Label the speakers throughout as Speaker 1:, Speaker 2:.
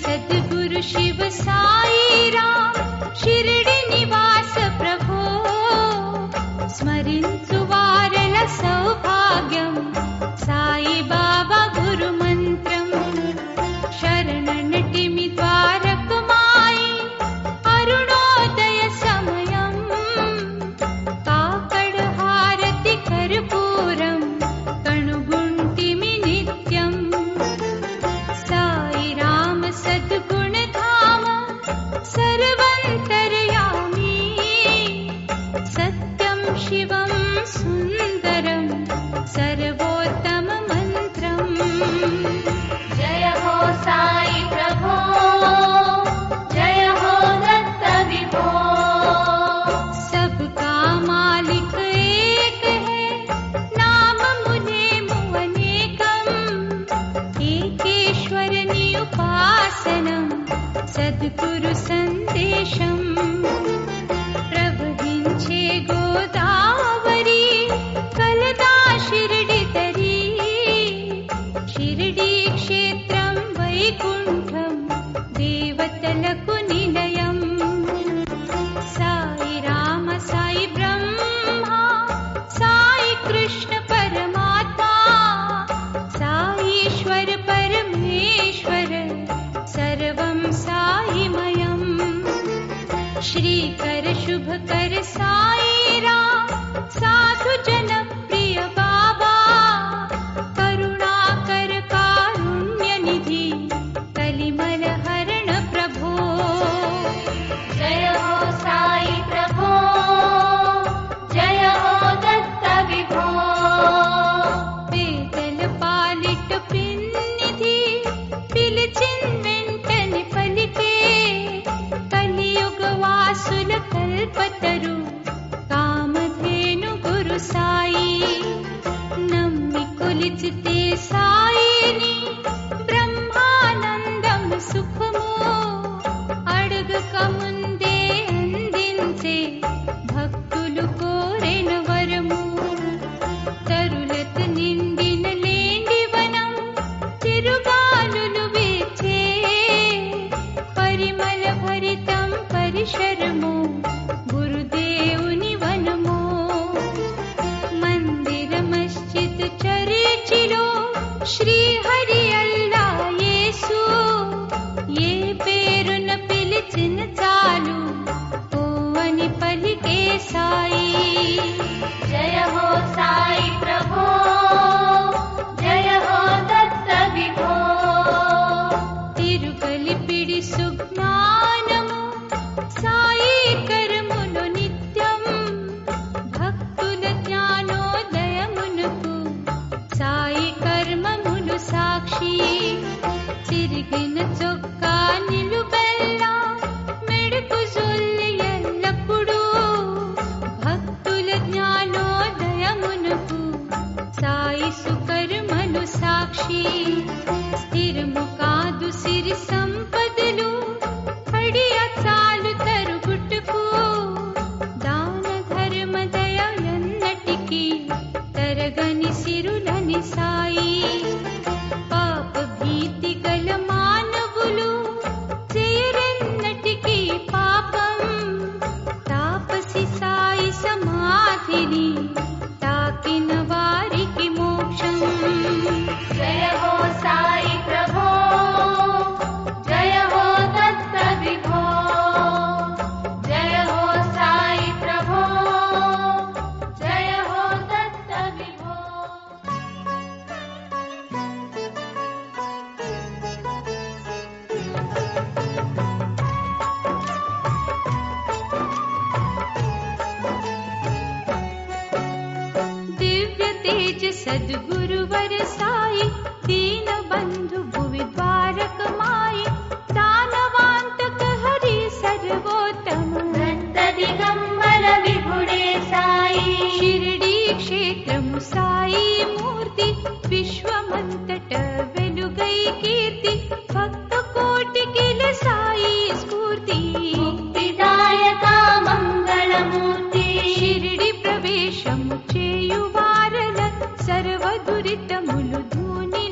Speaker 1: सद्गुरु शिव साई राम शिरडी निवास प्रभो स्मरिंचु वारल सौभाग्यं साई बाबा गुरु मंत्रं शरणनटिमि द्वारकमाई अरुणोदय समयं काकड हारति कर्पूरं कणुगुंटिमि नित्यं साई राम सद्गुण धाम सर्वंतर्यामी सत्यं शिवं सुंदरं सर्वोत्तम मंत्रं। जय हो साई प्रभो, जय हो दत्त विभो। सबका मालिक एक है, नाम मुने मुअनेकं एकेश्वरनि उपासनं सद्गुरु संदेशं प्रवहिंचे गोदावरी कलदा शिरडी तरी शिरडी क्षेत्रं वैकुंठं देवतలకు నిలయం साई राम साई ब्रह्मा साई कृष्ण परमात्मा साईश्वर परमेश्वर सर्वं साईमयं श्रीकर शुभकर साई राम साधु जन प्रिय बाबा करुणाकर कारुण्य निधि कलिमल हरण प्रभो। जय हो साई प्रभो, जय हो दत्त विभो। पेदल पालिट पिन्निधि पिलिचिन వెంటని పలికే కలియుగ వాసుల కల్పతరు కామధేను గురు సాయి నమ్మి కొలిచితే సాయిని బ్రహ్మానందం సుఖము అడగక ముందే అందించే భక్తులు కోరెన వరము తరులత నిండిన లేండివనం తిరుగాలులు వేచే పరిమళ భరితం పరిశరము గురుదేవుని వనము మందిర మస్జిద్ చర్చిలో శ్రీహరి అల్లా యేసు ఏ పేరున పిలిచిన చాలు ఓ అని పలికే సాయి। జయ హో సాయి ప్రభో, జయ హో దత్త విభో। తిరుగలిపిడి సుజ్ఞానము సాయి కరములు నిత్యం భక్తుల జ్ఞానోదయమునకు సాయి కర్మములు సాక్షి తిరిగిన చొక్కా నిలుబెల్లా మెడుకు జొల్లి ఎల్లప్పుడూ భక్తుల జ్ఞానోదయమునకు సాయి సుకర్మలు సాక్షి స్థిరము కాదు సిరి సంపదలు పడియ చాలు తరుగుట్టుకు దాన ధర్మ దయ ఎన్నటికీ తరగని సిరులని సాయి పాప భీతి గల మానవులు చేయరెన్నటికీ పాపం తాపసి సాయి సమాధిని తాకిన వారికి మోక్షం। జయ హో సాయి ప్రభో, జయ హో దత్త విభో। జయ హో సాయి ప్రభో, జయ హో దత్త విభో। दिव्य तेज सद्गुरुवर साई दीन बंधु भुवि द्वारक माई दानवांतक हरि सर्वोत्तम दत्त दिगंबर विभुडे साई शिरडी क्षेत्रము साई मूर्ति विश्वमंतट వెలుగై కీర్తి భక్త కోటికిల సాయి స్ఫూర్తి ముక్తిదాయక మంగళమూర్తి షిరిడి ప్రవేశము చేయువారల సర్వ దురితములు ధూని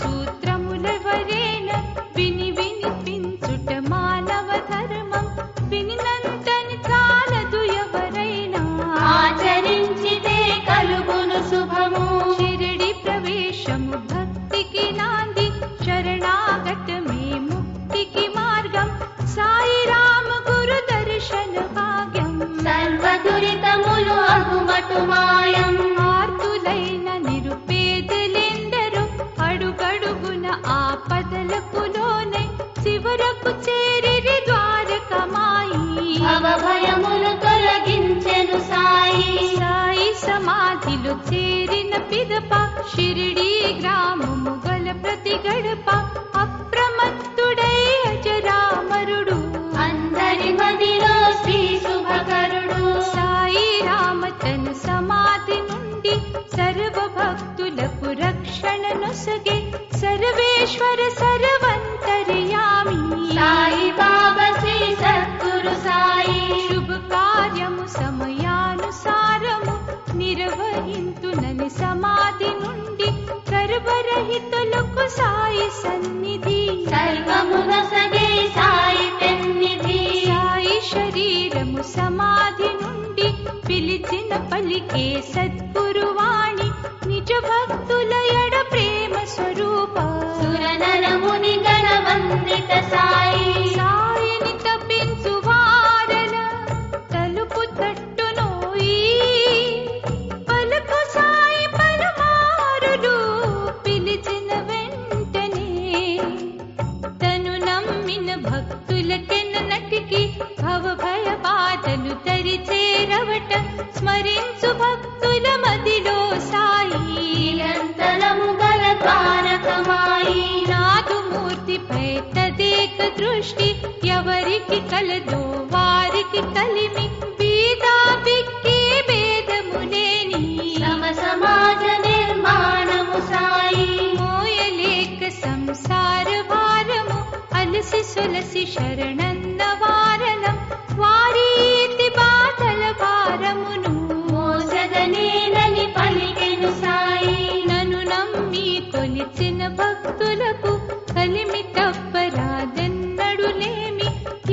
Speaker 1: సూత్రములెవరేన విని వినిపించుట మానవ ధర్మం. వినినంతని చాలదు ఎవరైనా
Speaker 2: ఆచరించితే కలుగును శుభము.
Speaker 1: షిరిడి ప్రవేశము భక్తికి నాంది, శరణాగతమే ముక్తికి మార్గం. సాయి రామ గురు దర్శన భాగ్యం,
Speaker 2: సర్వ దురితములు అగుమటు మాయం.
Speaker 1: ఆర్తులైన నిరుపేదలెందరూ అడుగడుగున ఆపదలకు లోనై చివరకు చేరిరి ద్వారకమాయి.
Speaker 2: భవభయములు తొలగించెను సాయి.
Speaker 1: సాయి సమాధిలో చేరిన పిదప షిరిడి గ్రామము గల ప్రతి గడప అప్రమత్తుడై అజరామరుడు.
Speaker 2: అందరి మదిలో శ్రీ శుభకరుడు.
Speaker 1: సాయి రామ తన సమాధి నుండి సర్వ భక్తులకు రక్షణ నొసగే సర్వేశ్వర సర్వంతర్యామి.
Speaker 2: సాయి బాబా శ్రీ సద్గురు సాయి.
Speaker 1: శుభ కార్యము సమయానుసారము నిర్వహింతునని సమాధి నుండి గర్భరహితులకు సాయి సన్నిధి.
Speaker 2: సర్వమునసగే సాయి పెన్నిధి.
Speaker 1: సాయి శరీరము సమాధి నుండి పిలిచిన పలికే సద్గురువాణి. నిజ భక్తుల ఎడ ప్రేమ స్వరూప
Speaker 2: సురనరముని గణవందిత సాయి.
Speaker 1: సాయిని తప్పించు వారల తలుపు తట్టునోయి. పలుకు సాయి పలుమారులు పిలిచిన వెంటనే తను నమ్మిన భక్తులకెన్నటికి భవభయ బాధలు తరిచేరవట. స్మరించు భక్తుల మదిలో సాయి
Speaker 2: నిరంతరము గల ద్వారకమాయి.
Speaker 1: నాదుమూర్తిపై తదేక దృష్టి ఎవరికి కలదో వారికి కలిమి. బీదా బిక్కి భేదములేని
Speaker 2: సమ సమాజ నిర్మాణము సాయి.
Speaker 1: మోయలేక సంసార భారము అలసి సొలసి శరణన్న వారలం. వారీతి బాధల భారమును
Speaker 2: మోసగనేనని పలికెను సాయి.
Speaker 1: నన్ను నమ్మి కొలిచిన భక్తులకు కలిమి తప్పరాదెన్నడులేమి.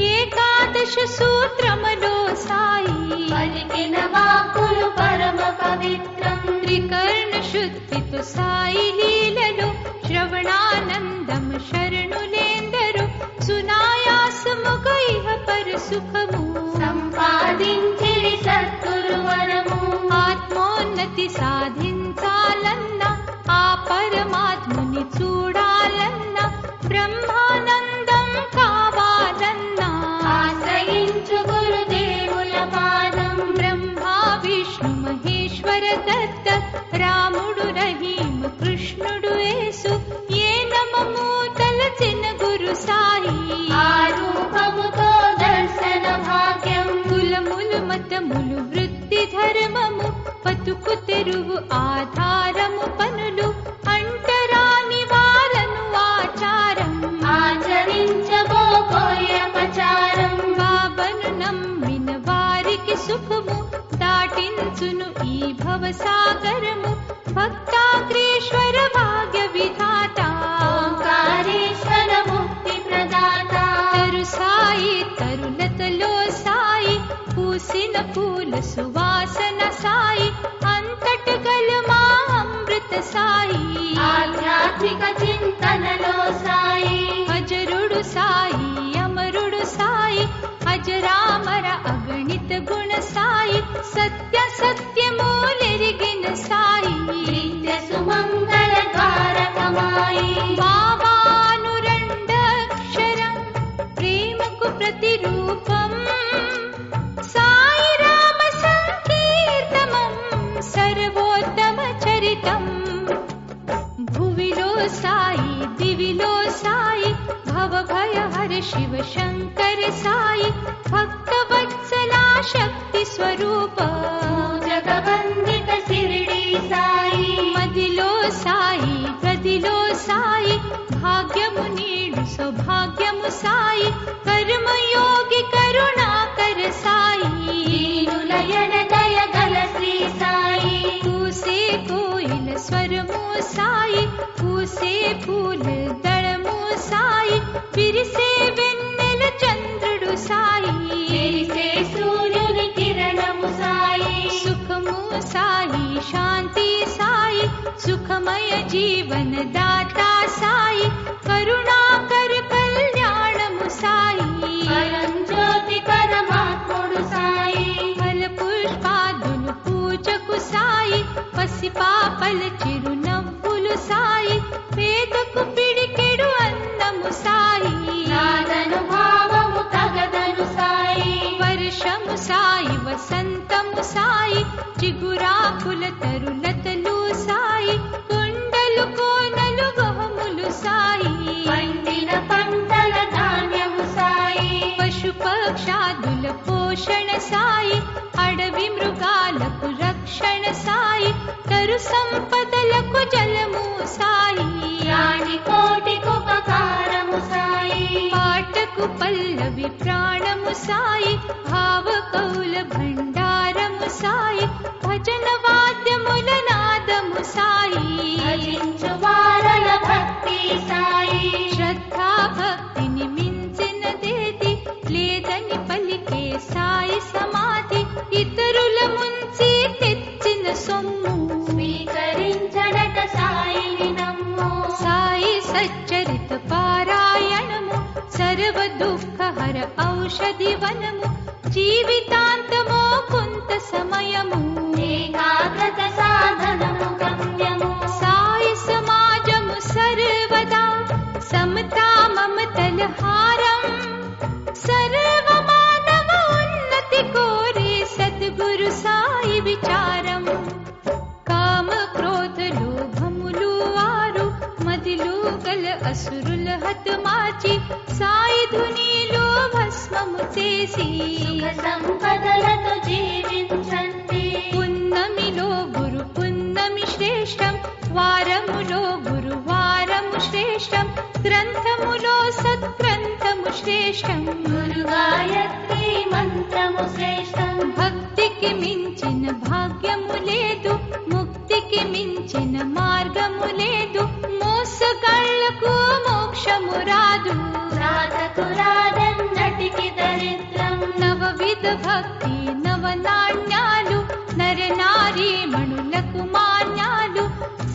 Speaker 1: ఏకాదశ సూత్రములో సాయి
Speaker 2: పలికిన వాక్కులు పరమ పవిత్రం.
Speaker 1: త్రికర్ణ శుద్ధితో సాయి లీలలో శ్రవణానందము శరణులేందరు. సునాయాసముగా ఇహ పర సుఖము
Speaker 2: సంపాదించిరి సద్గురు వరము.
Speaker 1: ఆత్మోన్నతి సాధించాలన్నా ఆ పరమాత్ముని చూడాలన్నా బ్రహ్మానందం కావాలన్నా
Speaker 2: ఆశ్రయించు గురుదేవుల పాదం.
Speaker 1: బ్రహ్మా విష్ణు మహేశ్వర దత్త రాముడు రహీము కృష్ణుడు యేసు ఏ నమము తలచిన గురు సాయి.
Speaker 2: ఆ రూపముతో దర్శన భాగ్యం.
Speaker 1: కులములు మతములు వృత్తి ధర్మము బతుకు తెరువు ఆధారము పనులు అంటరాని వారను ఆచారం.
Speaker 2: ఆచరించబోకోయపచారం.
Speaker 1: బాబను నమ్మిన వారికి సుఖము దాటించును ఈ భవసాగరము. భక్తాగ్రేశ్వర భాగ్య విధాత
Speaker 2: ఓంకారేశ్వర ముక్తి ప్రదాత.
Speaker 1: తరు సాయి తరులతలో సాయి పూసిన పూల సువాసన సాయి. అంతట గల మా అమృత సాయి.
Speaker 2: ఆధ్యాత్మిక చింతనలో సాయి.
Speaker 1: అజరుడు సాయి అమరుడు సాయి. అజరామర అగణిత గుణ సాయి. సత్య సత్యమూలెరిగిన సాయి.
Speaker 2: నిత్య సుమంగళ ద్వారకమాయి.
Speaker 1: బాబానురండక్షరం ప్రేమకు ప్రతిరూపం. సాయి రామ సంకీర్తనం సర్వోత్తమ చరితం. భువిలో సాయి దివిలో సాయి భవభయ హర శివ శంకర సాయి. భక్తవత్సలా శక్తి స్వరూప
Speaker 2: జగవందిత శిరిడి సాయి.
Speaker 1: మదిలో సాయి గదిలో సాయి. భాగ్యము నీడు సౌభాగ్యము సాయి. కర్మయోగి కరుణాకర సాయి.
Speaker 2: దీనులయన దయగల శ్రీ సాయి.
Speaker 1: పూసే కోయిల స్వరము సాయి. పూసే साई, शांति साई, सुखमय जीवन दाता साई, करुणाकर कल्याणము साई,
Speaker 2: పరంజ్యోతి పరమాత్ముడు సాయి,
Speaker 1: ఫల పుష్పాదులు పూజకు సాయి, పసిపాపల చిరునవ్వులు సాయి, పేదకు పిడికెడు అన్నము సాయి,
Speaker 2: నాదను భావము తగదను సాయి,
Speaker 1: వర్షము సాయి, వసంతము సాయి, చిగురాకుల తరులతలు సాయి, కొండలు కోనలు గహములు సాయి,
Speaker 2: పండిన పంటల ధాన్యము సాయి,
Speaker 1: పశు పక్షాదుల పోషణ సాయి, అడవి మృగాలకు రక్షణ సాయి, తరు సంపదలకు జలము సాయి,
Speaker 2: ప్రాణి కోటికుపకారము సాయి,
Speaker 1: పాటకు పల్లవి ప్రాణము సాయి, భావ కౌల భండారము సాయి, భజన వాద్యముల నాదము సాయి,
Speaker 2: భజించు వారల భక్తి సాయి,
Speaker 1: శ్రద్ధా భక్తిని మించినదేది లేదని పలికే సాయి సమాధి, ఇతరుల ముంచి తెచ్చిన సొమ్ము
Speaker 2: స్వీకరించడట సాయిని నమ్ము,
Speaker 1: సాయి సచ్చరిత పారాయణము, సర్వ దుఃఖహర ఔషధి వనము, జీవితాంతమో కొంత సమయము,
Speaker 2: ఏకాగ్రత సాధనము గమ్యము,
Speaker 1: సాయి సమాజము సర్వదా సమతా మమతల హారం, సర్వ మానవ ఉన్నతి కోరే సద్గురు సాయి విచారం, కామ క్రోధ లోభములు ఆరు మదిలో గల అసురుల హతమార్చి, సాయి ధునిలో భస్మము చేసి,
Speaker 2: సుఖ సంపదలతో జీవించండి,
Speaker 1: పున్నమిలో గురు పున్నమి శ్రేష్టం, వారములో గురువారము శ్రేష్టం, గ్రంథములో సత్గ్రంథము శ్రేష్టం,
Speaker 2: గురు గాయత్రి మంత్రము శ్రేష్టం,
Speaker 1: భక్తికి మించిన భాగ్యము లేదు, ముక్తికి మించిన మార్గము లేదు, మోసగాళ్లకు మోక్షము రాదు,
Speaker 2: సాధకురాదన్నటికి దరిద్రం,
Speaker 1: నవవిధ భక్తి నవనాణ్యాలు, నరనారీ మణులకు మాన్యాలు,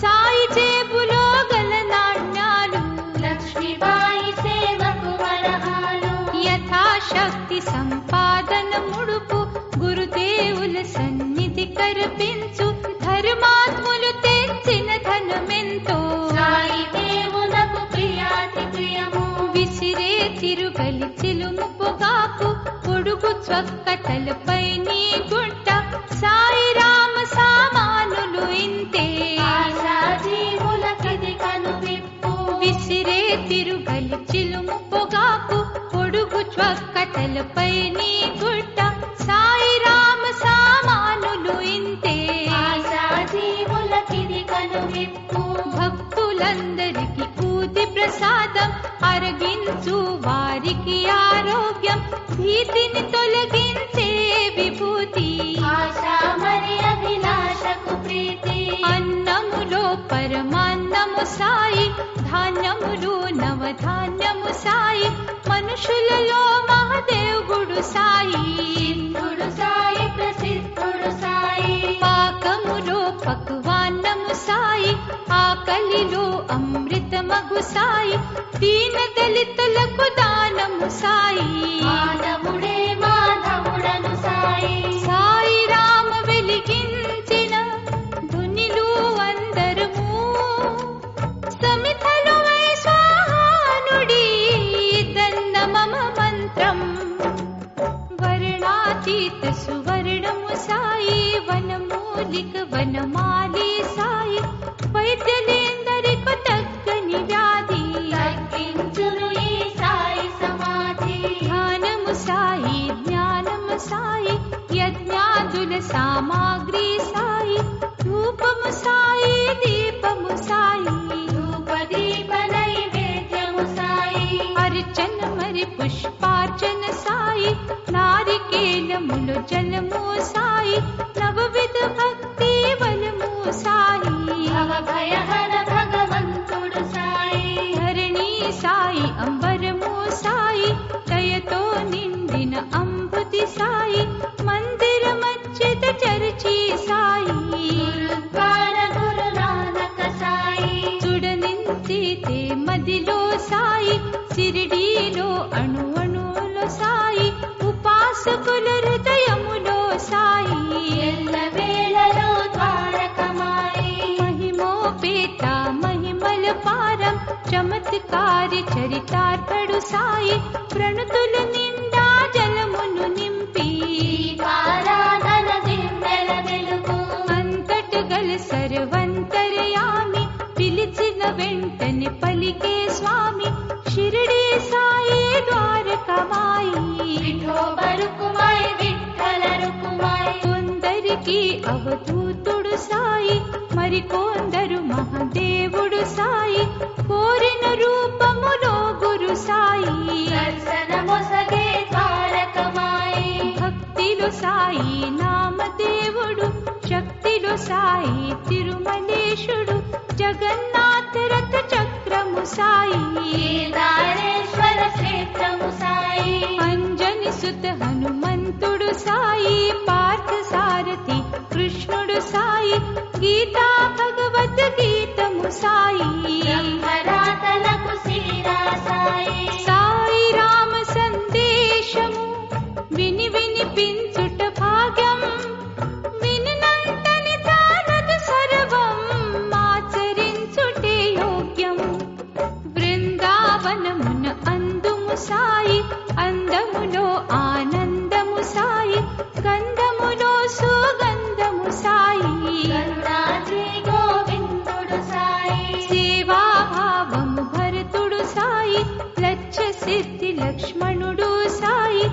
Speaker 1: సాయి జేబులో గల నాణ్యాలు,
Speaker 2: లక్ష్మీబాయి సేవకు వరహాలు,
Speaker 1: యథాశక్తి సంపాదన ముడుపు, గురుదేవుల సన్నిధి కర్పించు, ధర్మాత్ములు తెచ్చిన ధనమెంతో,
Speaker 2: సాయి దేవునకు ప్రియాతి ప్రియము,
Speaker 1: విసిరే తిరుగలి చిలుము పొగాకు, పొడుగు చొక్కటలపై నీ గుట్ట, సాయి రామ సామానులు ఇంతే,
Speaker 2: ఆశా జీవులకిది కనువిప్పు,
Speaker 1: విసిరే తిరుగలి చిలుము పొగాకు, పొడుగు చొక్కటలపై నీ గుట్ట, సాయి రామ సామానులు ఇంతే,
Speaker 2: ఆశా జీవులకిది కనువిప్పు,
Speaker 1: భక్తులందరికీ ఊది ప్రసాదం, అరగించు వారికి ఆరోగ్యం, భీతిని తొలగించే విభూతి,
Speaker 2: ఆశా మరి అభిలాషకు ప్రీతి,
Speaker 1: అన్నములో పరమాన్నము సాయి, ధాన్యములు నవధాన్యము సాయి, మనుషులలో మహదేవుడు సాయి,
Speaker 2: సిద్ధుడు సాయి ప్రసిద్ధుడు సాయి,
Speaker 1: పాకములో పక్వాన్నము సాయి, ఆకలిలో అమృతమగు సాయి, దీన దళితులకు దానము సాయి,
Speaker 2: మాధవుడే మాధవుడను సాయి,
Speaker 1: సాయి రామ వెలిగించిన ధునిలు అందరము, సమితలు వై స్వాహానుడి దన్న మమ మంత్రం, వర్ణాతీత సువర్ణము సాయి, వనమూలిక వనమాలి సాయి, వైద్యులేందరికీ తగ్గని వ్యాధి,
Speaker 2: తగ్గించును ఈ సాయి సమాధి,
Speaker 1: ధ్యానము సాయి, జ్ఞానము సాయి, యజ్ఞాదుల సామాగ్రి సాయి, ధూపము సాయి, దీపము సాయి,
Speaker 2: ధూపదీప నైవేద్యము సాయి,
Speaker 1: అర్చన మరి పుష్పార్చన సాయి, నారికేలములు జలము సాయి, నవవిధ భక్తి బలము సాయి,
Speaker 2: భవభయహర భగవంతుడు సాయి,
Speaker 1: ధరణి సాయి, అంబరము సాయి, దయతో నిండిన అంబుతి సాయి, మందిర మధ్యద చరిచి సాయి, చమత్కారి చరితార్పడు సాయి ప్రణుతుల నిండా జలమును నింపి
Speaker 2: దీపారాధన దివ్వెల వెలుగు
Speaker 1: అంతట గల సర్వంతరయామి పిలిచిన వెంటనే పలికే స్వామి షిరిడి సాయి ద్వారకమాయి
Speaker 2: విఠోబరుకుమాయి విఠల రుకుమాయి
Speaker 1: కొందరికి అవధూతుడు సాయి మరికొందరు మహాదేవుడు సాయి కోరిన రూపములో గురు సాయి
Speaker 2: దర్శనమొసగే ద్వారకమాయి
Speaker 1: భక్తిలో సాయి నామదేవుడు శక్తిలో సాయి తిరుమలేశుడు జగన్నాథ రథ చక్రము సాయి
Speaker 2: కేదారేశ్వర క్షేత్రము సాయి
Speaker 1: అంజని సుత హనుమంతుడు సాయి పార్థ సారథి కృష్ణుడు సాయి గీతా భగవద్ గీతము సాయి
Speaker 2: బ్రహ్మరాతలకు శ్రీరా సాయి
Speaker 1: సాయి రామ సందేశము విని వినిపించుట భాగ్యం వినినంతని చాలదు సర్వం ఆచరించుటే యోగ్యం బృందావనమున అందుము సాయి అందములో ఆనందము సాయి గంధములో సుగంధము సాయి
Speaker 2: కరుణాద్రి గోవిందుడు సాయి
Speaker 1: సేవాభావము భరతుడు సాయి లక్ష్య సిద్ధి లక్ష్మణుడు సాయి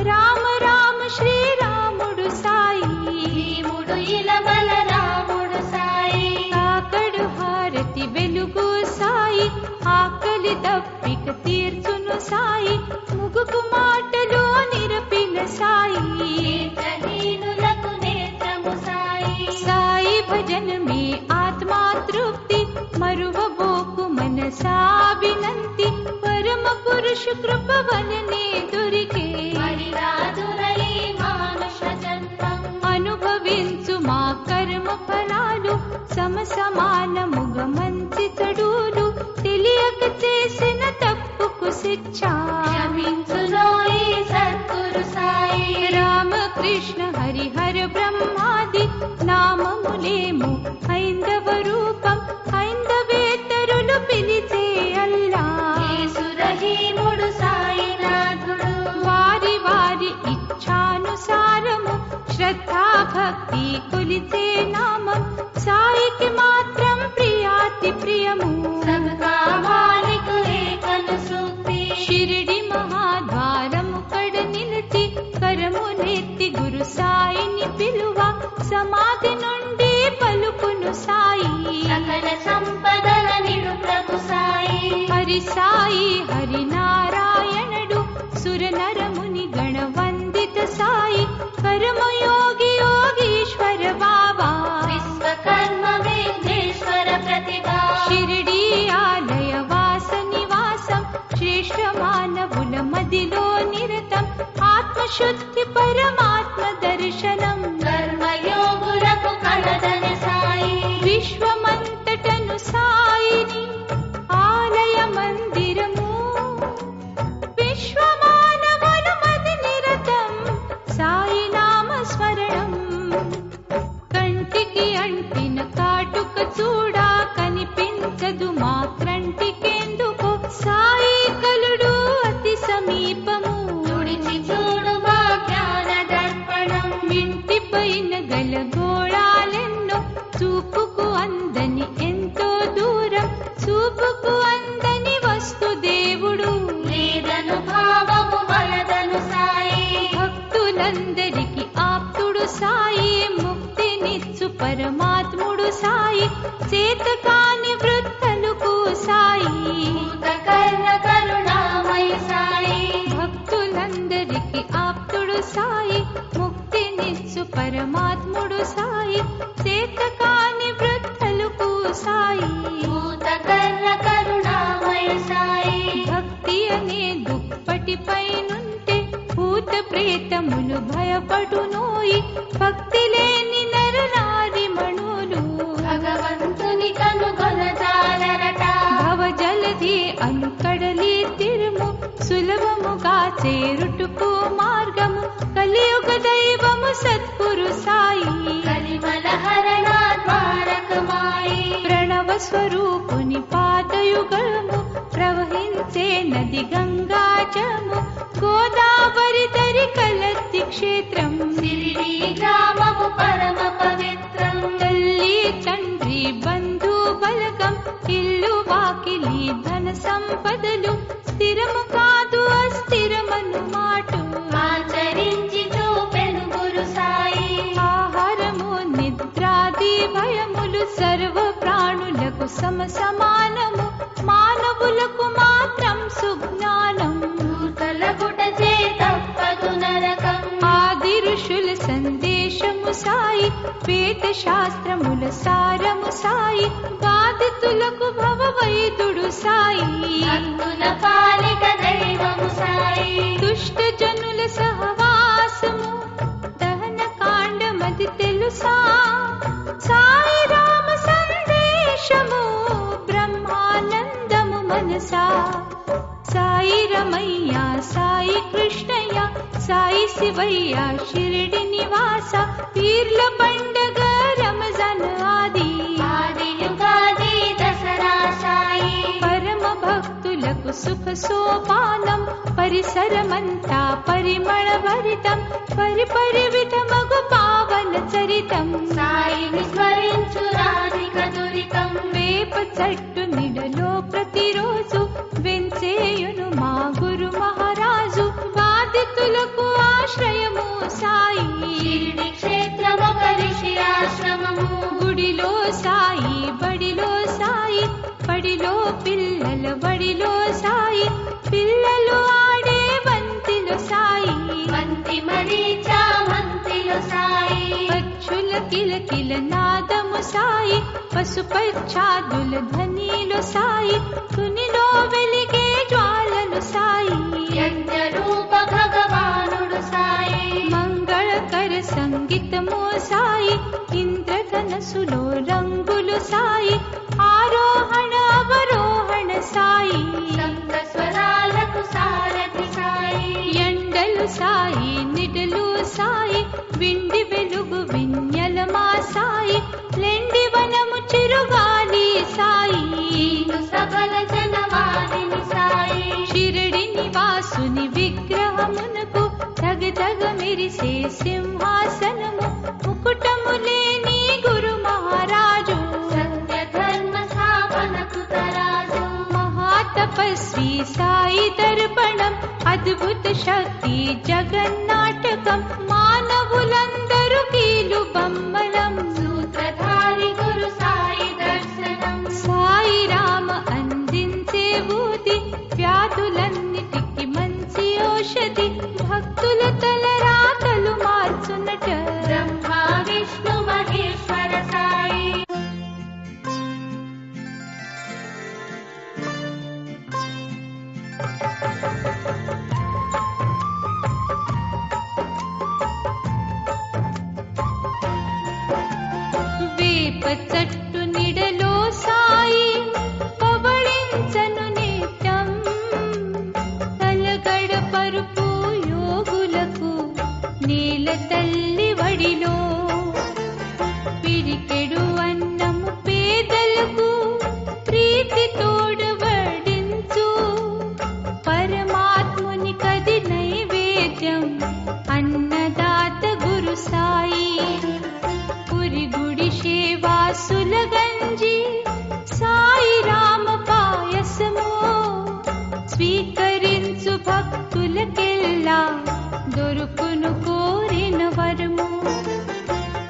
Speaker 1: రామ రామ శ్రీరాముడు సాయి
Speaker 2: భీముడు ఇలమల రాముడు సాయి
Speaker 1: కాకడు హారతి వెలుగు సాయి ఆకలి దప్పిక తీర్చును సాయి ముగుకు మాటలు నిరపిన సాయి
Speaker 2: నేత్రహీనులకు నేత్రము సాయి
Speaker 1: సాయి భజన మే ఆత్మా తృప్తి మరువబోకు మనసా వినంతి పరమ పురుష కృప వలనే దొరికే
Speaker 2: మరిరాదురలి మానుష జన్మం
Speaker 1: అనుభవించు మా కర్మ ఫలాలు సమసమానముగ మంచి చెడులు తెలియక చేసిన తప్పుకు శిక్ష
Speaker 2: క్షమించునోయి సద్గురు సాయి
Speaker 1: రామకృష్ణ హరిహర బ్రహ్మాది నామములేము హైందవ రూపం హైందవేతరులు పిలిచే అల్లా
Speaker 2: యేసురహీముడు సాయినాథుడు
Speaker 1: వారి వారి ఇచ్ఛానుసారము శ్రద్ధా భక్తి కొలిచే నామం సాయికి మాత్రం ప్రియాతి ప్రియము
Speaker 2: సబ్కా మాలిక్ ఏకను సూక్తి
Speaker 1: షిరిడి మహాద్వారము కడ నిలిచి కరమునెత్తి గురు సాయిని పిలువ సమాధి నుండి పలుకును సాయి
Speaker 2: సకల సంపదల నిడు ప్రభు సాయి
Speaker 1: హరి సాయి హరి నారాయణుడు సురనరముని గణవందిత సాయి కర్మయోగి యోగీశ్వర బాబా
Speaker 2: విశ్వకర్మ విఘ్నేశ్వర ప్రతిభా
Speaker 1: షిరిడి ఆలయ వాస నివాసం శ్రేష్ఠ మానవుల మదిలో నిరతం ఆత్మశుద్ధి పరమాత్మ దర్శనం
Speaker 2: కర్మయోగులకు కలదని సాయి
Speaker 1: విశ్వమంతటను సాయిని ఆలయ మందిరము విశ్వమానవుల మది నిరతం సాయి నామ స్మరణం కంటికి అంటిన కాటుక చూడా కనిపించదు మా క్రంటికెందుకు సాయి కలుడు అతి సమీపము
Speaker 2: తుడిచి చూడు మా జ్ఞాన దర్పణం
Speaker 1: ఇంటి పైన గల గోళాలెన్నో చూపుకు అందని ఎంతో దూరం చూపుకు అందని వస్తు దేవుడు
Speaker 2: లేదను భావము వలదను సాయి
Speaker 1: భక్తులందరికి ఆప్తుడు సాయి ముక్తినిచ్చు పరమాత్ముడు సాయి చేతకాని వృత్తలకు సాయి
Speaker 2: భూతకర్ణ కరుణామయ సాయి
Speaker 1: భక్తులందరికి ఆప్తుడు సాయి ముక్తినిచ్చు పరమాత్ముడు సాయి చేతకాని వృత్తలకు సాయి
Speaker 2: భూతకర్ణ కరుణామయ సాయి
Speaker 1: భక్తి అనే దుప్పటిపై నుంటే భూత ప్రేతములు భయపడునోయి భక్తి లేని నరనారి మణులు
Speaker 2: భగవంతుని కనుగొనజాలరట
Speaker 1: భవజలధి అను కడలి తిరుము సులభముగా చేరుటకు మార్గము కలియుగ దైవము సద్గురు సాయి
Speaker 2: కలిమల హరణ ద్వారకమాయి
Speaker 1: ప్రణవ స్వరూపుని పాదయుగము నది గంగాజము గోదావరి దరి కలత్తి క్షేత్రం
Speaker 2: సిరిడి గ్రామము పరమ పవిత్రం
Speaker 1: తల్లి తండ్రి బంధు బలగం ఇల్లు వాకిలి ధన సంపదలు స్థిరము కాదు అస్థిరమను మాటు
Speaker 2: ఆచరించి చూపెను గురు సాయి
Speaker 1: ఆహారము నిద్రాది భయములు సర్వ ప్రాణులకు సమానము మానవులకు మాత్రం సుజ్ఞానం
Speaker 2: తలగుట చేతప్పదు నరకం
Speaker 1: ఆది ఋషుల సందేశము సాయి వేద శాస్త్రముల సారము సాయి బాధితులకు భవవైదుడు సాయి
Speaker 2: భక్తుల పాలిక దైవము సాయి
Speaker 1: దుష్ట జనుల సహవాసము దహన కాండమది తెలుసా సాయి రామ సందేశము బ్రహ్మానందము మనసా సాయి రమయ్య సాయి కృష్ణయ్య సాయి శివయ్య షిరిడి నివాస పీర్ల పండగ రంజాన్ ఆది
Speaker 2: యుగాది దసరా సాయి
Speaker 1: పరమ భక్తులకు సుఖ సోపానం పరిసరమంతా పరిమళ భరితం పరివిధమగు పావన చరితం
Speaker 2: సాయిని స్మరించు రాధిక దురితం
Speaker 1: వేప చెట్టు నిడలో ప్రతిరోజు వెంచేయును మా గురు మహారాజు బాధితులకు ఆశ్రయము సాయి
Speaker 2: షిరిడి క్షేత్రమొక ఋషి ఆశ్రమము
Speaker 1: గుడిలో సాయి బడిలో సాయి బడిలో పిల్లల బడిలో సాయి పిల్లలు ఆడే బంతిలో సాయి
Speaker 2: బంతి మరీచా మంతిలో సాయి
Speaker 1: పచ్చుల కిలకిల నాదము సాయి పశుపచ్ఛాదుల ధ్వనిలో సాయి తునిలో వెలిగే జ్వాలలు సాయి
Speaker 2: యజ్ఞ రూప భగవానుడు సాయి
Speaker 1: మంగళకర సంగీతము సాయి ఇంద్రధనసులో రంగులు సాయి ఆరోహణ అవరోహణ సాయి
Speaker 2: సప్త స్వరాలకు సారథి సాయి
Speaker 1: ఎండలు సాయి నిడలు సాయి విండి వెలుగు విన్యలమా సాయి లెండి వనము చిరుగాలి సాయి
Speaker 2: సకల జనవాదిని సాయి
Speaker 1: షిరిడి నివాసుని విగ్రహమునకు తగ మెరిసే సింహాసనము ముకుటము లేని గురు మహారాజు
Speaker 2: సత్య ధర్మ స్థాపనకు తరాజు
Speaker 1: మహాతపస్వి సాయి దర్పణం అద్భుత శక్తి జగన్నాటకం మానవులందరూ కీలు బొమ్మలం
Speaker 2: సూత్రధారి గురు సాయి దర్శనం
Speaker 1: సాయి రామ అందించే ఊది వ్యాధులన్నిటికి మంచి ఔషధి భక్తుల తలరాతలు మార్చునట
Speaker 2: బ్రహ్మ విష్ణు మహేశ్వర సాయి
Speaker 1: వేప చెట్టు నిడలో సాయి పవళించను నిత్యం తలగడ పరుపు యోగులకు నేల తల్లి వడిలో పిడికెడు అన్నము పేదలకు ప్రీతి తోడు వడించు పరమాత్ముని కది నైవేద్యం అన్నదాత గురు సాయి పురిగుడి సేవాసుల గంజి సాయి రామ పాయసము స్వీకరించు భక్తులకెల్లా దొరుకును కోరిన వరము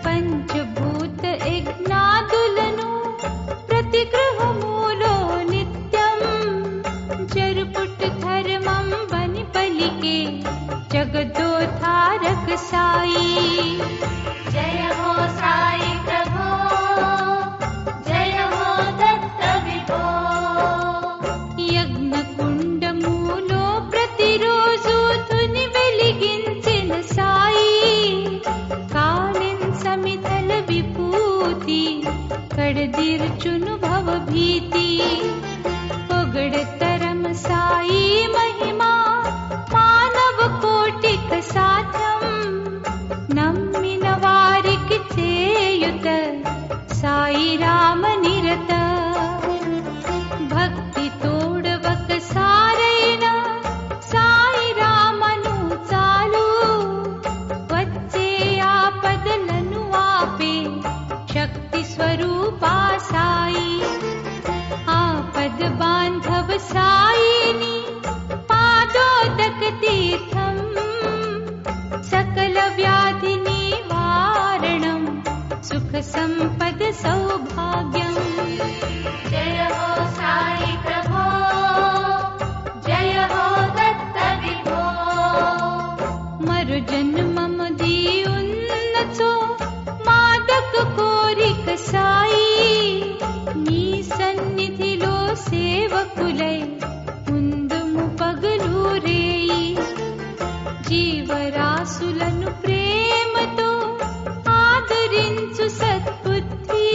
Speaker 1: పంచభూత యజ్ఞాదులను ప్రతి గృహములో నిత్యం జరుపుట ధర్మం బని పలికే జగదోధారక సాయి
Speaker 2: జయ హో సాయి ప్రభో జయ హో దత్త విభో
Speaker 1: యజ్ఞ కుండములో ప్రతిరోజు తుని వెలిగించిన సాయి కాలిన్ సమితల విభూతి కడదీర్చును భవభీతి పొగడతరం సాయి మహిమా మానవ కోటిక సాధ్యం నమ్మిన వారికి చేయుత సాయి రామ నిరత భక్తి తోడవక సారైన సాయిని పాదోదక తీర్థం సకల వ్యాధి నివారణం సుఖ సంపద సౌభాగ్యం.
Speaker 2: జయ హో సాయి ప్రభో, జయ హో దత్త విభో.
Speaker 1: మరు జన్మమది ఉన్నచో మాదక కోరిక సాయి, నీ సన్నిధిలో సేవకులై ముందుము పగలు రేయి. జీవరాశులను ప్రేమతో ఆదరించు సద్బుద్ధి,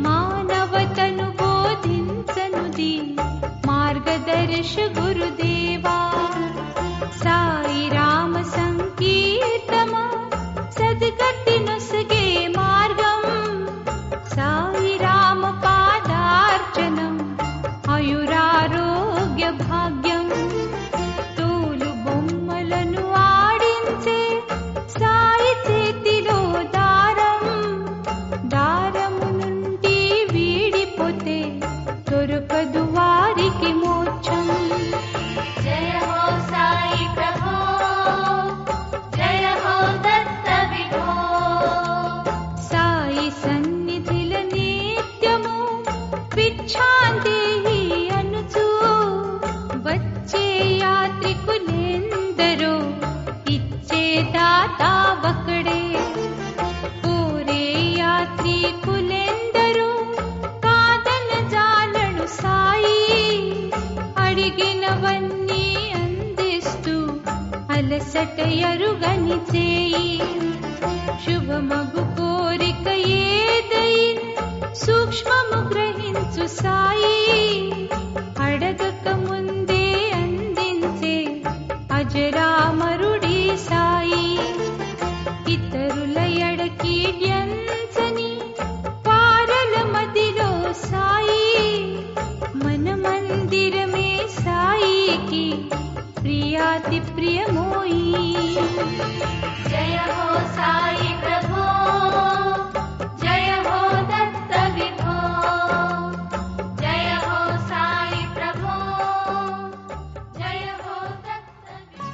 Speaker 1: మానవతను బోధించనుది మార్గదర్శ గురుదేవా. సాయి రామ సంకీర్తమా సద్గతి నొసగే మార్గం, సాయి రామ పాదార్చనం ఆయురారోగ్య భాగ్యం. తోలు బొమ్మలను ఆడించే సాయి చేతిలో దారం, దారము నుండి వీడిపోతే దొరకదు వారికి మోక్షం.
Speaker 2: జయ హో సాయి ప్రభో, జయ హో దత్త విభో.
Speaker 1: సాయి సన్నిధిల నిత్యము భిక్షాందేహి అనుచు వచ్చే యాత్రికులెందరో ఇచ్చే దాతా ఒకడే. కోరే యాత్రికులెందరో కాదన జాలడు సాయి, అడిగినవన్నీ అందిస్తూ అలసట ఎరుగని చేయి. శుభమగు కోరిక ఏదైన్ సూక్ష్మము గ్రహించు సాయి, అడగక ముందే అందించే అజరామరుడి సాయి. ఇతరుల ఎడకీడ్యంచని పారల మదిలో సాయి, మన మందిరమే సాయికి ప్రియాతి ప్రియమోయి.
Speaker 2: జయ హో సాయి ప్రభో, జయ హో దత్త విభో. జయ హో సాయి ప్రభో, జయ హో దత్త విభో.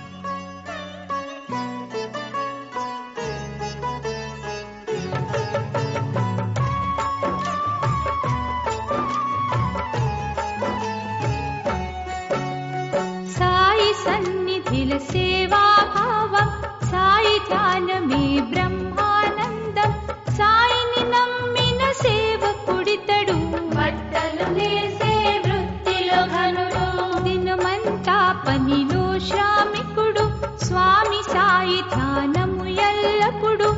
Speaker 1: సాయి సన్నిధిల సేవాభావం, సాయి ధ్యానమే బ్రహ్మానందం. సాయిని నమ్మిన సేవకుడితడు
Speaker 2: బట్టలు నేసే వృత్తిలో ఘనుడు,
Speaker 1: దినమంతా పనిలో శ్రామికుడు. స్వామి సాయి ధ్యానము ఎల్లప్పుడు,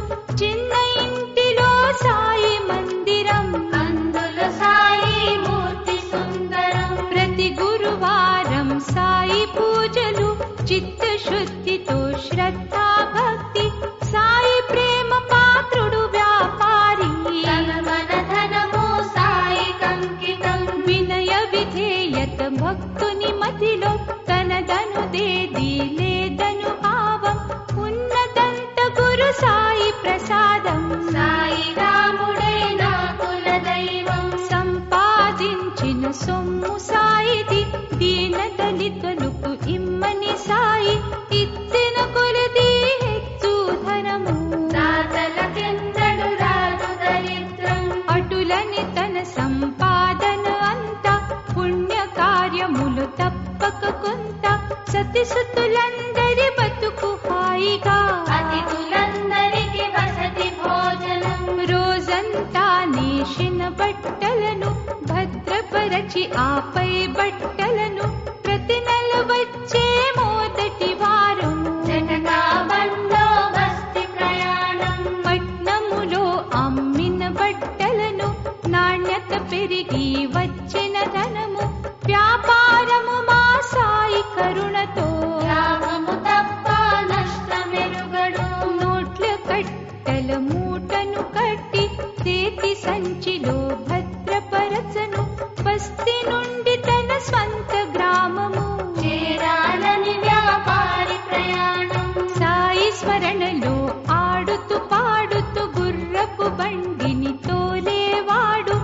Speaker 1: చిన్న ఇంటిలో సాయి మందిరం,
Speaker 2: అందులో సాయి మూర్తి సుందరం.
Speaker 1: ప్రతి గురువారం సాయి పూజలు, చిత్తశుద్ధితో శ్రద్ధా భక్తి. సాయి ప్రేమ పాత్రుడు వ్యాపారి,
Speaker 2: తన మన ధనము సాయి కంకితం.
Speaker 1: వినయ విధేయత భక్తుని మదిలో, తనదనుదేది లేదను భావం. ఉన్నదంత గురు సాయి ప్రసాదం,
Speaker 2: సాయి రాముడే నా కుల దైవం.
Speaker 1: సంపాదించిన సొమ్ము సాయిది, దీన దళితులకు ఇమ్మని సాయి ఇచ్చిన కొలది హెచ్చు ధనము.
Speaker 2: దాతలకెందడు రాదు దరిద్రం.
Speaker 1: అటులని తన సంపాదన అంతా పుణ్య కార్యములు తప్పక కొంత. సతిసుతులందరి బతుకు హాయిగా,
Speaker 2: అతిథులందరికి వసతి భోజనం.
Speaker 1: రోజంతా నేసిన బట్టలను భద్రపరచి ఆపై బట్టలను, ప్రతి నెల వచ్చే మొదటి వారం
Speaker 2: జటకా బండ్లో బస్తి ప్రయాణం.
Speaker 1: పట్నములో అమ్మిన బట్టలను, నాణ్యత పెరిగి వచ్చిన ధనము. వ్యాపారము మా సాయి కరుణతో,
Speaker 2: లాభము తప్ప నష్టమెరుగడు.
Speaker 1: నోట్ల కట్టల మూటను కట్టి చేతి సంచిలో భద్రపరచను. బస్తి నుండి తన స్వంత గ్రామము
Speaker 2: చేరాలని వ్యాపారి ప్రయాణం.
Speaker 1: సాయి స్మరణలో ఆడుతూ పాడుతూ గుర్రపు బండిని తోలేవాడు.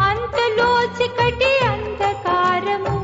Speaker 1: అంతలో చికటి అంధకారము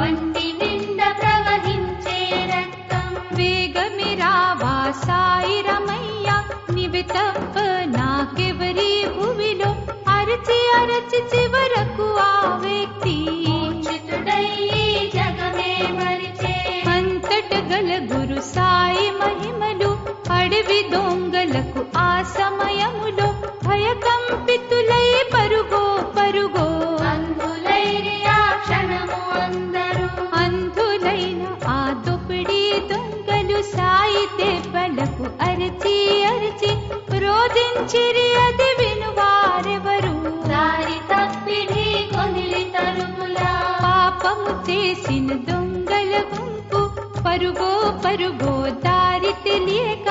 Speaker 2: వంటి నిండా ప్రవహించే రక్తం.
Speaker 1: వేగమే రావా సాయి రమయ్య, నివి తప్ప నాకెవరి భువిలో. అరచి అరచి చివరకు ఆ వ్యక్తి
Speaker 2: మూర్ఛితుడయ్యి జగమే మరిచే.
Speaker 1: అంతట గల గురు సాయి మహిమలు అడవి దొంగలకు ఆ సమయములో భయకంపితులై పరుగో పరుగో.
Speaker 2: అందులైరి ఆ క్షణము అందరూ.
Speaker 1: అంధులైన ఆ దొపిడి దొంగలు సాయి దెబ్బలకు అరచి అరచి రోదించిరి, అది వినువారెవరు.
Speaker 2: దారి తప్పిడి కొనిలి తరుములా.
Speaker 1: పాపము చేసిన దొంగల గుంపు పరుగో పరుగో దారి తెలియక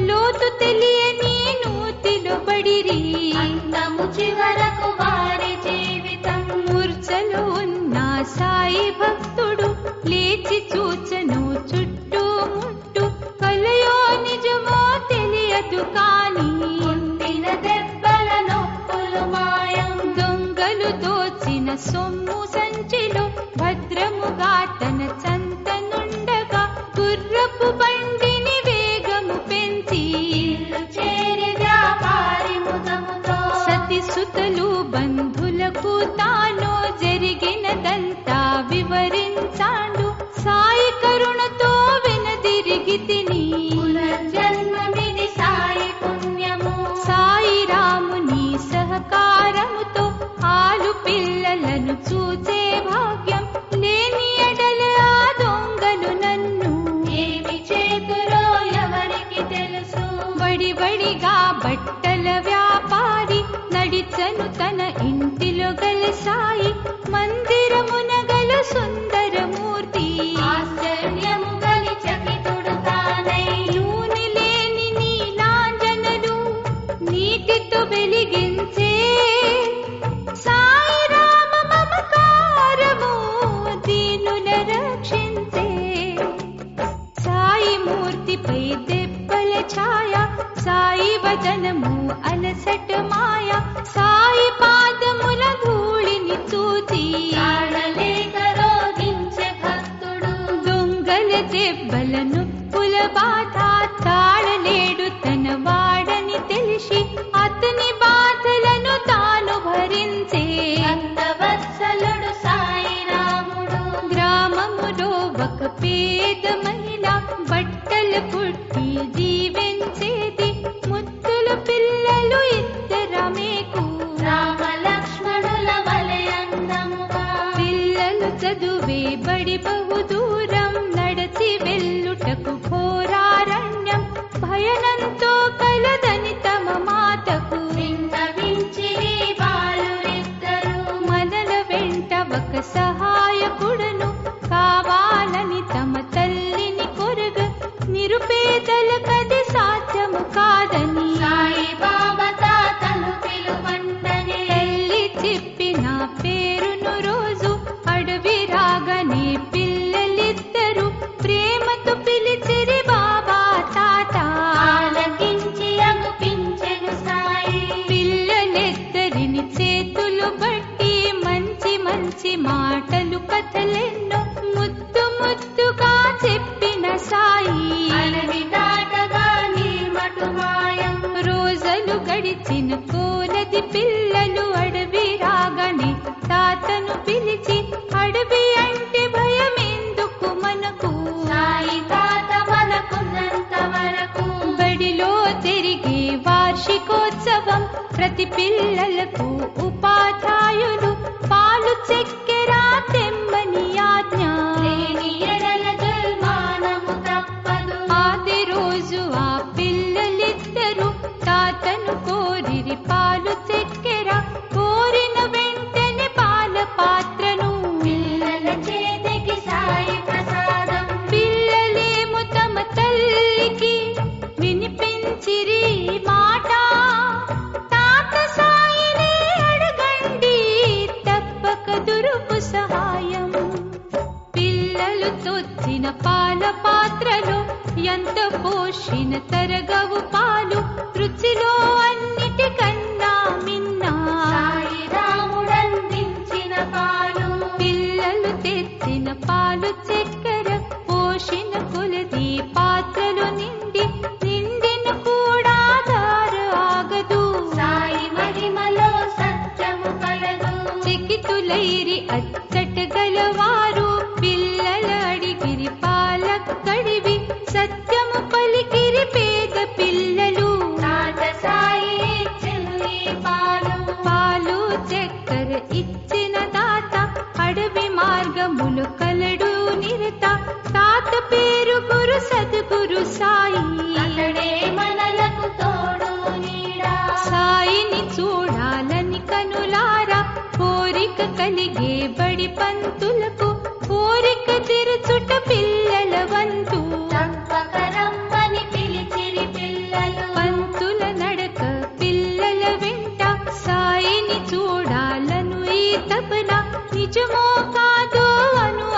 Speaker 1: లోతు తెలియని నూతిలో పడిరి.
Speaker 2: అంతము చివరకు వారి జీవితం.
Speaker 1: మూర్ఛలో ఉన్న సాయి భక్తుడు లేచి చూచను చుట్టూ ముట్టు, కలయో నిజమో తెలియదు కాని
Speaker 2: పుట్టిన దెబ్బల నొప్పులు మాయం.
Speaker 1: దొంగలు దోచిన సొమ్ము సంచిలో భద్రముగా తన చంతనుండగా గుర్రపు బండిని వేగము పెంచి
Speaker 2: ఇల్లు చేరి వ్యాపారి ముదముతో.
Speaker 1: సతి సుతలు బంధులకు తాను జరిగినదంతా వివరించాడు. సాయి కరుణతో వెనదిరిగి తిని
Speaker 2: పునర్జన్మమిది సాయి పుణ్యము.
Speaker 1: సాయి రాముని సహకారముతో ఆలు పిల్లలను చూచే భాగ్యం లేని ఎడల ఆ దొంగలు నన్ను
Speaker 2: ఏమి చేతురో ఎవరికి తెలుసు.
Speaker 1: వడివడిగా బట్టల వ్యాపారి నడిచను తన ఇంటిలో గల సాయి మందిరమున గల సుందరమూర్తి.
Speaker 2: ఆశ్చర్యము గలి చకితుడు తానై.
Speaker 1: నూనె లేని నీలాంజనలు నీటితో వెలిగించే సాయి రామ మమకారము దీనుల రక్షించే. సాయి మూర్తిపై దెబ్బల ఛాయ, సాయి వదనము అలసట మాయ. సాయి పాదముల ధూళిని చూచి
Speaker 2: తాళలేక రోధించే భక్తుడు.
Speaker 1: దొంగల దెబ్బలను పుల బాధ తాళలేడు తన వాడని తెలిసి అతని బాధలను తాను భరించే.
Speaker 2: భక్తవత్సలుడు సాయి రాముడు.
Speaker 1: గ్రామములో ఒక పేద మహిళ బట్టలు కుట్టి జీవించేది. ముద్దులు పిల్లలు ఇద్దరమేకు
Speaker 2: రామ లక్ష్మణుల వలె అందముగా.
Speaker 1: పిల్లలు చదువే బడి బహు దూరం నడచి వెళ్ళుటకు ఘోరారణ్యం. భయనంతో కలదని తమ మాతకు
Speaker 2: విన్నవించిరి బాలురిద్దరు.
Speaker 1: మనల వెంట ఒక సహాయకుడును కావాలని తమ తల్లిని కొరగ, నిరుపేదలకది సాధ్యము కాదని
Speaker 2: సాయి బాబా తాతను పిలువంటనే.
Speaker 1: తల్లి చెప్పిన పేరును రోజు అడవి రాగానే పిల్లలిద్దరు ప్రేమతో పిలిచిరి బాబా తాత.
Speaker 2: ఆలకించి అగుపించెను సాయి.
Speaker 1: పిల్లలిద్దరిని చేతులు బట్టి మంచి మంచి మాటలు కథలెన్నో ముద్దు ముద్దుగా చెప్పిన సాయి.
Speaker 2: అడవి దాటగా నీ మటు మాయం.
Speaker 1: రోజులు గడిచిన కోలది పిల్లలు అడవి రాగానే తాతను పిలిచి, అడవి అంటే భయమెందుకు మనకు,
Speaker 2: సాయి తాత మనకున్నంత వరకు.
Speaker 1: బడిలో తిరిగే వార్షికోత్సవం ప్రతి పిల్లలకు ఉపాధ్యాయులు పాలు చక్కెర తెమ్మని ఆజ్ఞ.
Speaker 2: లేని ఎడల జల్మానము తప్పదు.
Speaker 1: ఆది రోజు ఆ పిల్లలిద్దరూ తాతను కోరిరి పాలు చక్కెర. కోరిన వెంటనే పాల పాత్రను
Speaker 2: పిల్లల చేతికి సాయి ప్రసాదం.
Speaker 1: పిల్లలేమో తమ తల్లికి వినిపించిరి మాట. తాత సాయిని అడగండి తప్పక దురుపు సహాయం. పిల్లలు తొచ్చిన పాల పాత్రలో ఎంత పోషిన తరగవు పాలు, రుచిలో అన్నిటికన్నా మిన్నా
Speaker 2: సాయి రాముడందించిన పాలు.
Speaker 1: పిల్లలు తెచ్చిన పాలు చక్కెర పోషిన కొలది పాత్రలు నిండి నిండిన కూడా దారు ఆగదు.
Speaker 2: సాయి మహిమలో సత్యము కలదు.
Speaker 1: చెకితులైరి అచ్చట గలవారు పిల్లల అడిగిరి పాల కడివి సత్యము పలికిరి పేద పిల్లలు.
Speaker 2: తాత సాయి ఇచ్చెను ఈ పాలు.
Speaker 1: పాలు చక్కెర ఇచ్చిన తాత అడవి మార్గములు కలడు నిరత. తాత పేరు గురు సద్గురు సాయి.
Speaker 2: అతడే మనలకు తోడు నీడా.
Speaker 1: సాయిని చూడాలని కనులారా కోరిక కలిగే బడి పంతులకు కోరిక తెరుచుట పిల్లల వంతు.
Speaker 2: తప్పకరమ్మని పిలిచిరి పిల్లలు.
Speaker 1: పంతుల నడక పిల్లల వెంట సాయిని చూడాలను ఈ తపన. నిజమో కాదో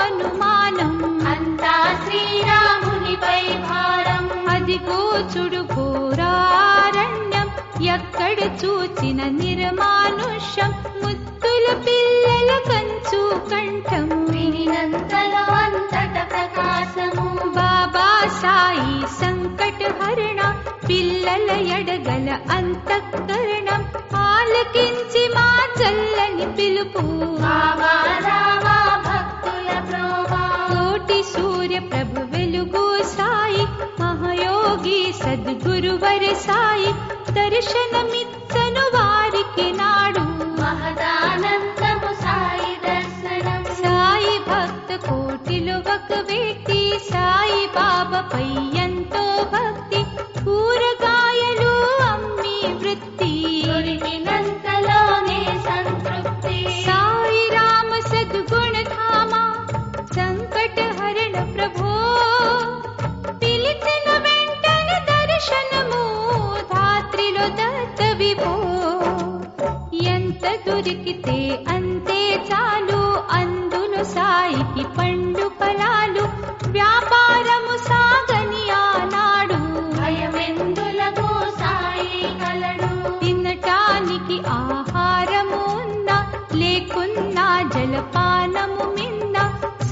Speaker 1: అనుమానం
Speaker 2: అంతా శ్రీరామునిపై భారం.
Speaker 1: అదిగో చుడుకోరారణ్యం ఎక్కడ చూచిన నిర్మానుష్యం. ముద్దుల పిల్లల కంచు కంఠం
Speaker 2: వినినంతలో అంతట ప్రకాశము.
Speaker 1: బాబా సాయి సంకట హరణ పిల్లల ఎడగల అంతఃకరణం. ఆలకించి మా చల్లని పిలుపు.
Speaker 2: బాబా రావా భక్తుల ప్రోభా.
Speaker 1: కోటి సూర్య ప్రభు వెలుగు సాయి మహయోగి సద్గురువర సాయి. దర్శనమిచ్చను వారికి నాడు
Speaker 2: మహదానందము సాయి దర్శనం.
Speaker 1: సాయి భక్త కోటిలో ఒక వ్యక్తి సాయి బాబాపై ఎంతో భక్తి. కూరగాయలు అమ్మి వృత్తి
Speaker 2: దొరికినంతలోనే సంతృప్తి.
Speaker 1: సాయి రామ సద్గుణధామ సంకట హరణ ప్రభో. పిలిచిన వెంటనే దర్శనము ధాత్రిలో దత్త విభో. ఎంత దొరికితే అంతే చాలు అందును సాయికి పండు ఫలాలు. వ్యాపారము సాగని ఆనాడు
Speaker 2: భయమెందులకు సాయి కలడు.
Speaker 1: తినటానికి ఆహారము ఉన్నా లేకున్నా జలపానము మిన్న.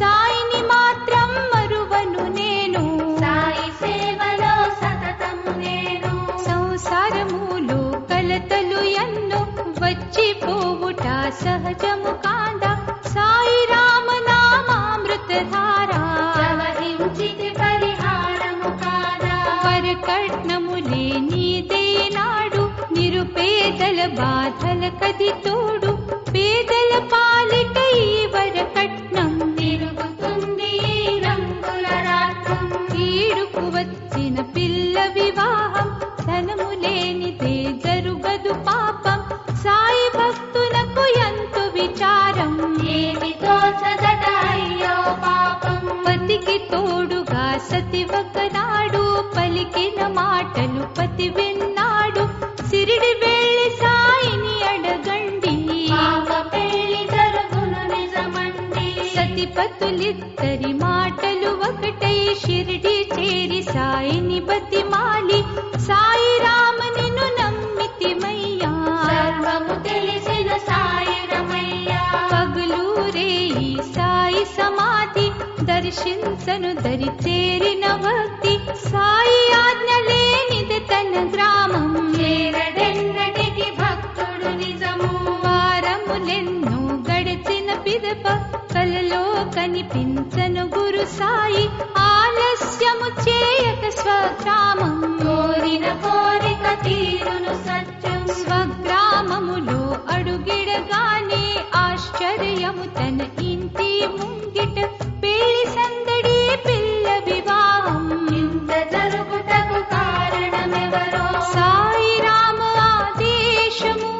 Speaker 1: సాయిని మాత్రం మరువను నేను.
Speaker 2: సాయి సేవలో సతతము నేను.
Speaker 1: సంసారములో కలతలు ఎన్నో వచ్చిపోవుట సహజము కాదా. సాయి రామ నామామృతధారా
Speaker 2: ప్రవహించితి పరిహారము కాదా.
Speaker 1: వరకట్నములే నీదే నాడు నిరుపేదల బాధల కది తోడు. పేదల పాలిట ఈ వరకట్నం
Speaker 2: తిరుగుతుంది ఈ రంగుల రాట్నం.
Speaker 1: ఈడుకు వచ్చిన పిల్ల వివాహం ధనము లేనిదే జరుగదు పాపం. సాయి భక్తులకు ఎంతో విచారం
Speaker 2: ఏమి తోచదట అయ్యో పాపం.
Speaker 1: పతికి తోడుగా సతి ఒకనాడు పలికిన మాటలు పతి విన్నాడు. సిరిడి వెళ్ళి సాయిని అడగండి
Speaker 2: పాప పెళ్లి జరుగును నిజమండి.
Speaker 1: సతిపతులిద్దరి మాటలు ఒకటై షిరిడి చేరి సాయిని బతిమాలి. సాయి రామ నిన్ను నమ్మితిమయ్యా.
Speaker 2: సర్వము తెలిసిన సాయి రమయ్య.
Speaker 1: పగులు రేయి సాయి సమాధి దర్శించను దరి చేరిన భక్తి. సాయి ఆజ్ఞ లేనిది తన గ్రామం
Speaker 2: చేరడెన్నటికి భక్తుడు నిజము.
Speaker 1: వారములెన్నో గడిచిన పిదప కలలో కనిపించను గురు సాయి. ఆలస్యము చేయక స్వగ్రామం
Speaker 2: కోరిన కోరిక తీరును సత్యం.
Speaker 1: స్వగ్రామములో అడుగిడగానే ఆశ్చర్యము తన ఇంటి ముంగిట. పెళ్లి సందడి పిల్ల వివాహం
Speaker 2: ఇంత జరుగుటకు కారణమెవరో.
Speaker 1: సాయి రామ ఆదేశము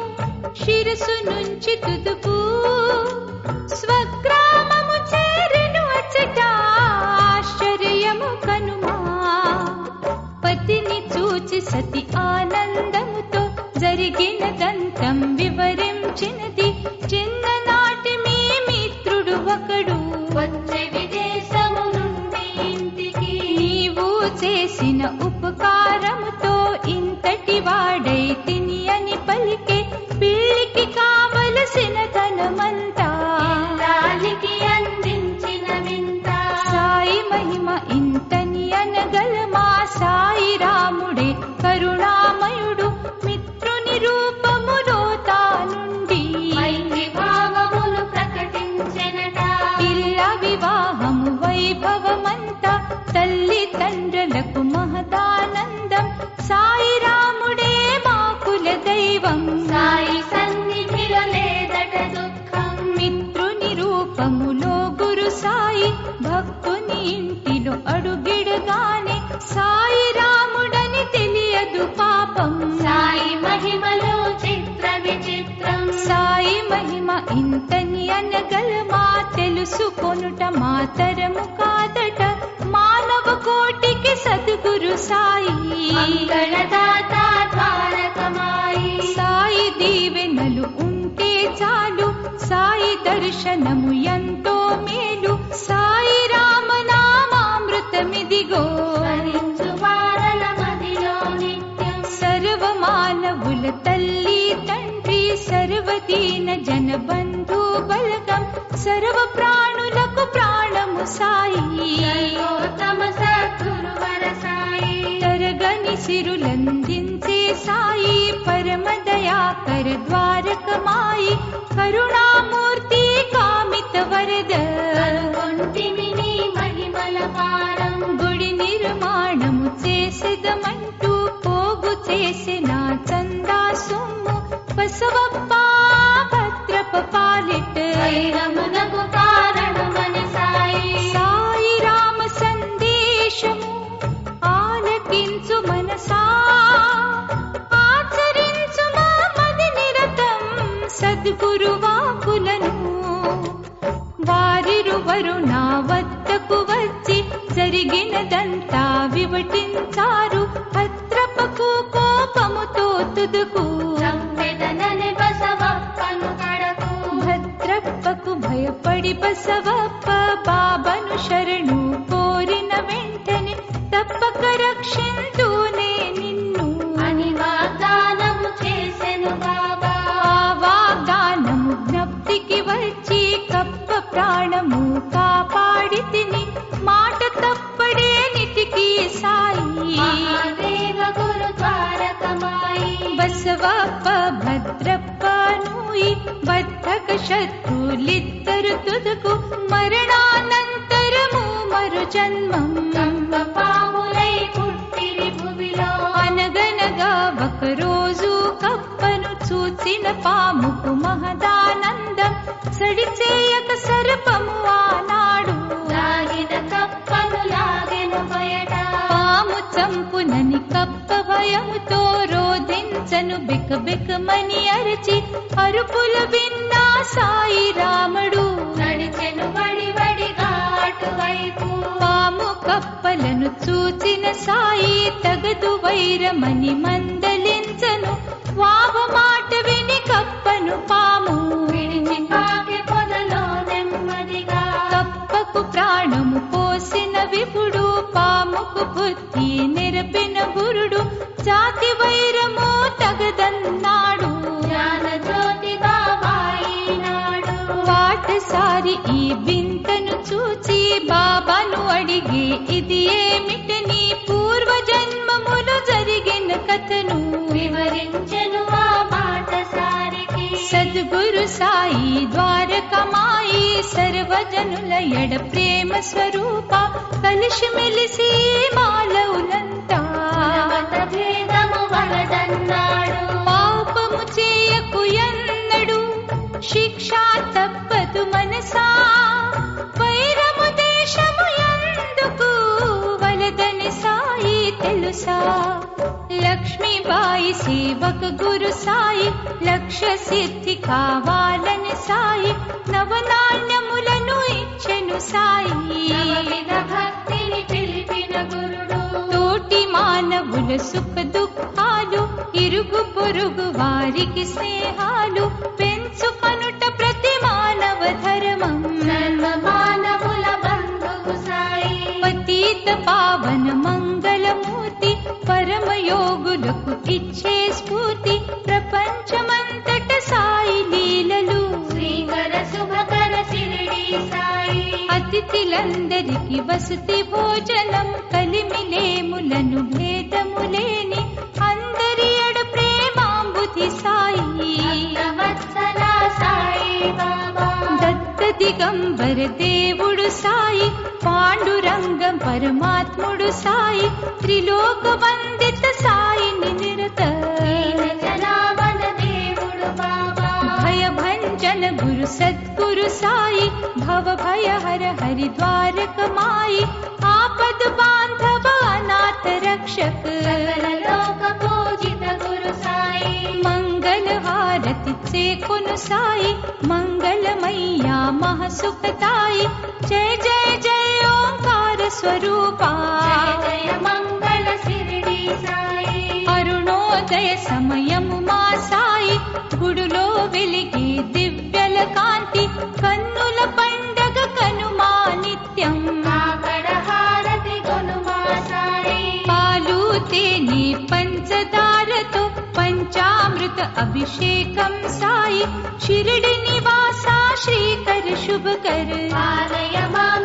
Speaker 1: శిరసు నుంచి తుదుపు. స్వగ్రామము చేరెను అచ్చట ఆశ్చర్యము కనుమా. పతిని చూచి సతి ఆనందముతో జరిగిన దంతం వివరించినది. చిన్ననాటి మీ మిత్రుడు ఒకడు
Speaker 2: వచ్చే విదేశము నుండి ఇంటికి.
Speaker 1: నీవు చేసిన ఉపకారముతో ఇంతటి వాడై తిని అని పలికే. పిల్లికి కావలసిన ధనమంతా
Speaker 2: ఇల్లాలికి అందించిన వింత.
Speaker 1: భక్తుని ఇంటిలో అడుగిడగానే సాయి రాముడని తెలియదు పాపం.
Speaker 2: సాయి మహిమలో చిత్ర విచిత్రం.
Speaker 1: సాయి మహిమ ఇంతని అనగలమా, తెలుసుకొనుట మాతరము కాదట. మానవ కోటికి సద్గురు సాయి
Speaker 2: మంగళదాత ద్వారకమాయి.
Speaker 1: సాయి దీవెనలు ఉంటే చాలు, సాయి దర్శనము ఎంతో మేలు. సాయి రామనామామృతమిదిగో
Speaker 2: స్మరించు వారల మదిలో నిత్యం.
Speaker 1: సర్వ మానవుల తల్లి తండ్రి, సర్వదీన జన బంధు బలగం, సర్వ ప్రాణులకు ప్రాణము సాయి.
Speaker 2: సర్వోత్తమ సద్గురువర సాయి.
Speaker 1: తరగని సిరులందించే సాయి, పరమ దయాకర ద్వారకమాయి. కరుణామూర్తి కామిత వరద,
Speaker 2: కనుగొంటిమి నీ మహిమల పారం.
Speaker 1: గుడి నిర్మాణము చేసేదమంటూ పోగు చేసిన చందా సొమ్ము బసవప్ప భద్రప పాలిట.
Speaker 2: వైరమునకు కారణమని సాయి.
Speaker 1: సాయి రామ సందేశము ఆలకించు మనసా, ఆచరించు మా మది నిరతం సద్గురు వాకులను. వారిరువరు నా వద్దకు వచ్చి జరిగినదంతా వివటించారు. భద్రపకు కోపముతో తుదుకు
Speaker 2: చంపెదనని బసవప్పను కడకు.
Speaker 1: భద్రప్పకు భయపడి బసవప్ప బాబను శరణు కోరిన వెంటనే తప్పక రక్షింతూనే నిన్ను
Speaker 2: అని వాగ్దానము చేసెను బాబా.
Speaker 1: ఆ వాగ్దానము జ్ఞప్తికి వచ్చి కప్ప ప్రాణము కాపాడి తిని మాట తప్పడే నితికి సాయి.
Speaker 2: మహాదేవ గురు ద్వారకమాయి.
Speaker 1: బసవప్ప భద్రప్ప నూయి బద్ధక శత్రులిద్దరు తుదకు మరణానంతరము మరు జన్మం.
Speaker 2: కంప పాములై పుట్టిరి భువిలో.
Speaker 1: అనగనగా ఒకరోజు కప్పను చూచిన పాముకు మహదానందం. సడిచేయక సర్పము ఆనాడు
Speaker 2: లాగిన కప్పను లాగెను బయట.
Speaker 1: పాము చంపునని కప్ప భయముతో రోధించను బికబికమని అరచి అరుపులు విన్నా సాయి రాముడు
Speaker 2: నడిచెను వడి వడిగా అటువైపు.
Speaker 1: పాము కప్పలను చూచిన సాయి తగదు వైరమని మందలించను. వావ మాట విని కప్పను పాము
Speaker 2: విడిచి కాకి పొదలో నెమ్మదిగా.
Speaker 1: కప్పకు ప్రాణము పోసిన విపుడు, పాముకు బుద్ధి నిరపిన గురుడు. జాతి వైరము తగదన్నాడు,
Speaker 2: జ్ఞాన జ్యోతి బాబాయి నాడు.
Speaker 1: పాటసారి ఈ వింతను చూచి బాబాను అడిగి ఇది ఏమిటని పూర్వజన్మములు జరిగిన కథను
Speaker 2: వివరించెను ఆ బాటసారికి.
Speaker 1: సద్గురు సాయి ద్వారకమాయి. సర్వజనుల ఎడ ప్రేమ స్వరూప, కలిసి మెలిసి మాలవులంతా
Speaker 2: మత భేదము వలదన్నాడు.
Speaker 1: పాపము చేయకు ఎన్నడు, శిక్ష తప్పదు మనసా. వైరము దేశము ఎందుకు వలదని సాయి తెలుసా. లక్ష్మీబాయి సేవక గురు సాయి, లక్ష్య సిద్ధి కావాలని సాయి. నవనాణ్యములను ఇచ్చెను సాయి.
Speaker 2: నవవిధ భక్తిని పిలిపిన గురుడు.
Speaker 1: తోటి మానవుల సుఖ దుఃఖాలు, ఇరుగు పొరుగు వారికి స్నేహాలు పెంచుకొనుట ప్రతి మానవ ధర్మం.
Speaker 2: సర్వ మానవుల బంధువు సాయి.
Speaker 1: పతీత పావన మంగళమూర్తి, పరమయోగులకు ఇచ్చే స్ఫూర్తి. ప్రపంచమంతట సాయి లీలలు,
Speaker 2: శ్రీకర శుభకర శిరిడి సాయి.
Speaker 1: అతిథులందరికి వసతి భోజనం. కలిమిలేములను భేదములేని అందరి ఎడ ప్రేమాంబుధి సాయి.
Speaker 2: భక్తవత్సల సాయి బాబా.
Speaker 1: దత్త దిగంబర దేవుడు సాయి, పాండురంగం పరమాత్ముడు సాయి. త్రిలోక వందిత సాయిని నిరత
Speaker 2: దీన జనాభన దేవుడు బాబా.
Speaker 1: భయభంజన గురు करु सद्गुरु साई भव भय हर हरिद्वार कमाई आपद बांधव अनाथ रक्षक
Speaker 2: सकल लोक पूजित गुरु साई
Speaker 1: मंगल हारति से कुन साई मंगल मैया महासुखदाई जय जय जय ओंकार स्वरूपा
Speaker 2: जय जय मंगल शिरडी साई
Speaker 1: अरुणोदय समयము మా సాయి గుడులో వెలిగే దివ్యల కాంతి కన్నుల పండగ కనుమా నిత్యం
Speaker 2: కాకడ హారతి గొనుమా సాయి
Speaker 1: పాలు తేనె పంచదారతో పంచామృత అభిషేకం సాయి షిరిడి నివాస శ్రీకర శుభకర
Speaker 2: పాలయ మాం